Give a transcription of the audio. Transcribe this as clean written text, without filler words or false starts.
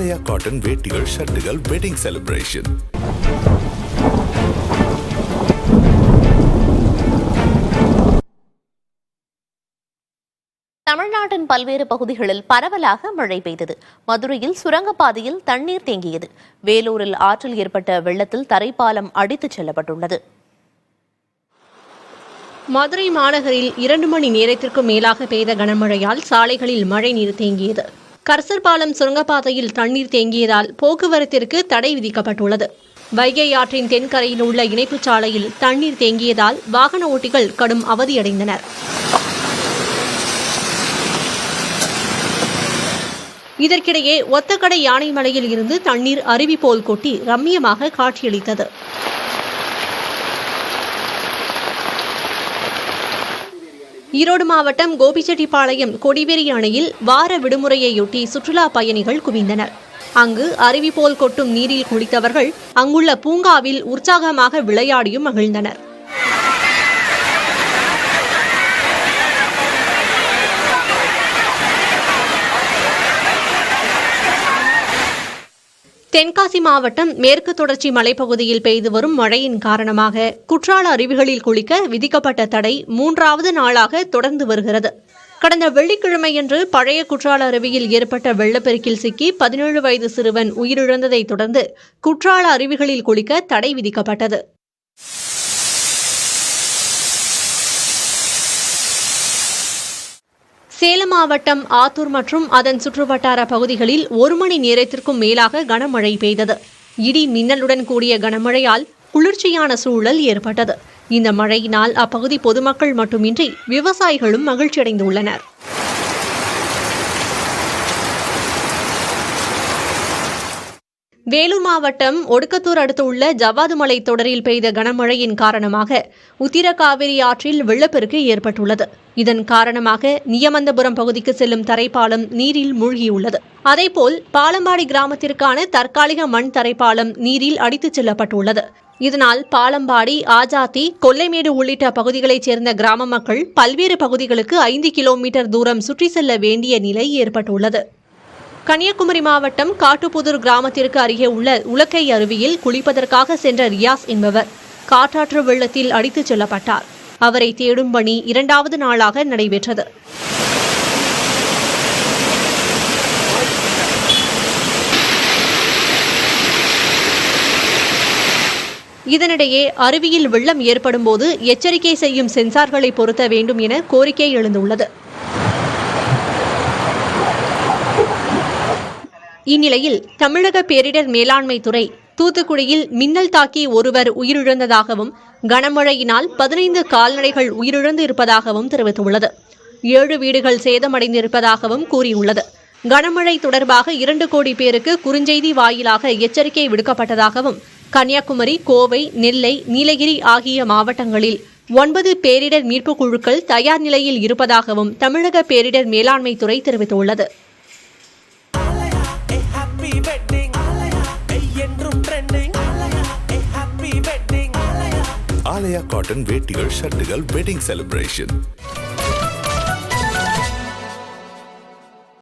ஆலயா cotton வேட்டிகள், ஷர்ட்டுகள், wedding celebration. தமிழ்நாட்டின் பல்வேறு பகுதிகளில் பரவலாக மழை பெய்தது. மதுரையில் சுரங்கப்பாதையில் தண்ணீர் தேங்கியது. வேலூரில் ஆற்றில் ஏற்பட்ட வெள்ளத்தில் தரைப்பாலம் அடித்துச் செல்லப்பட்டுள்ளது. மதுரை மாநகரில் 2 மணி நேரத்திற்கும் மேலாக பெய்த கனமழையால் சாலைகளில் மழை நீர் தேங்கியது. கர்சர் பாலம் சுரங்கப்பாதையில் தண்ணீர் தேங்கியதால் போக்குவரத்திற்கு தடை விதிக்கப்பட்டுள்ளது. வைகை ஆற்றின் தென்கரையில் உள்ள இணைப்புச் சாலையில் தண்ணீர் தேங்கியதால் வாகன ஓட்டிகள் கடும் அவதியடைந்தனர். இதற்கிடையே ஒத்தக்கடை யானைமலையில் இருந்து தண்ணீர் அருவி போல் கொட்டி ரம்மியமாக காட்சியளித்தது. ஈரோடு மாவட்டம் கோபிச்செட்டிப்பாளையம் கொடிவேரி அணையில் வார விடுமுறையையொட்டி சுற்றுலா பயணிகள் குவிந்தனர். அங்கு அருவி போல் கொட்டும் நீரில் குளித்தவர்கள் அங்குள்ள பூங்காவில் உற்சாகமாக விளையாடியும் மகிழ்ந்தனர். தென்காசி மாவட்டம் மேற்கு தொடர்ச்சி மலைப்பகுதியில் பெய்து வரும் மழையின் காரணமாக குற்றால அருவிகளில் குளிக்க விதிக்கப்பட்ட தடை 3வது நாளாக தொடர்ந்து வருகிறது. கடந்த வெள்ளிக்கிழமையன்று பழைய குற்றால அருவியில் ஏற்பட்ட வெள்ளப்பெருக்கில் சிக்கி 17 வயது சிறுவன் உயிரிழந்ததைத் தொடர்ந்து குற்றால அருவிகளில் குளிக்க தடை விதிக்கப்பட்டது. சேலம் மாவட்டம் ஆத்தூர் மற்றும் அதன் சுற்றுவட்டார பகுதிகளில் 1 மணி நேரத்திற்கும் மேலாக கனமழை பெய்தது. இடி மின்னலுடன் கூடிய கனமழையால் குளிர்ச்சியான சூழல் ஏற்பட்டது. இந்த மழையினால் அப்பகுதி பொதுமக்கள் மட்டுமின்றி விவசாயிகளும் மகிழ்ச்சியடைந்துள்ளனர். வேலூர் மாவட்டம் ஒடுக்கத்தூர் அடுத்துள்ள ஜவ்வாது மலை தொடரில் பெய்த கனமழையின் காரணமாக உத்திரகாவேரி ஆற்றில் வெள்ளப்பெருக்கு ஏற்பட்டுள்ளது. இதன் காரணமாக நியமந்தபுரம் பகுதிக்கு செல்லும் தரைப்பாலம் நீரில் மூழ்கியுள்ளது. அதேபோல் பாலம்பாடி கிராமத்திற்கான தற்காலிக மண் தரைப்பாலம் நீரில் அடித்துச் செல்லப்பட்டுள்ளது. இதனால் பாலம்பாடி, ஆஜாத்தி, கொல்லைமேடு உள்ளிட்ட பகுதிகளைச் சேர்ந்த கிராம மக்கள் பல்வேறு பகுதிகளுக்கு 5 கிலோமீட்டர் தூரம் சுற்றி செல்ல வேண்டிய நிலை ஏற்பட்டுள்ளது. கன்னியாகுமரி மாவட்டம் காட்டுப்புதூர் கிராமத்திற்கு அருகே உள்ள உலக்கை அருவியில் குளிப்பதற்காக சென்ற ரியாஸ் என்பவர் காட்டாற்று வெள்ளத்தில் அடித்துச் செல்லப்பட்டார். அவரை தேடும் பணி 2வது நாளாக நடைபெற்றது. இதனிடையே அருவியில் வெள்ளம் ஏற்படும் போது எச்சரிக்கை செய்யும் சென்சார்களை பொருத்த வேண்டும் என கோரிக்கை எழுந்துள்ளது. இந்நிலையில் தமிழக பேரிடர் மேலாண்மை துறை தூத்துக்குடியில் மின்னல் தாக்கி ஒருவர் உயிரிழந்ததாகவும் கனமழையினால் 15 கால்நடைகள் உயிரிழந்து இருப்பதாகவும் தெரிவித்துள்ளது. 7 வீடுகள் சேதமடைந்திருப்பதாகவும் கூறியுள்ளது. கனமழை தொடர்பாக 2 கோடி பேருக்கு குறுஞ்செய்தி வாயிலாக எச்சரிக்கை விடுக்கப்பட்டதாகவும் கன்னியாகுமரி, கோவை, நெல்லை, நீலகிரி ஆகிய மாவட்டங்களில் 9 பேரிடர் மீட்புக் குழுக்கள் தயார் நிலையில் இருப்பதாகவும் தமிழக பேரிடர் மேலாண்மை துறை தெரிவித்துள்ளது. ஆலயா காட்டன் வேட்டிகள், ஷர்ட்டுகள், வெட்டிங் செலிப்ரேஷன்.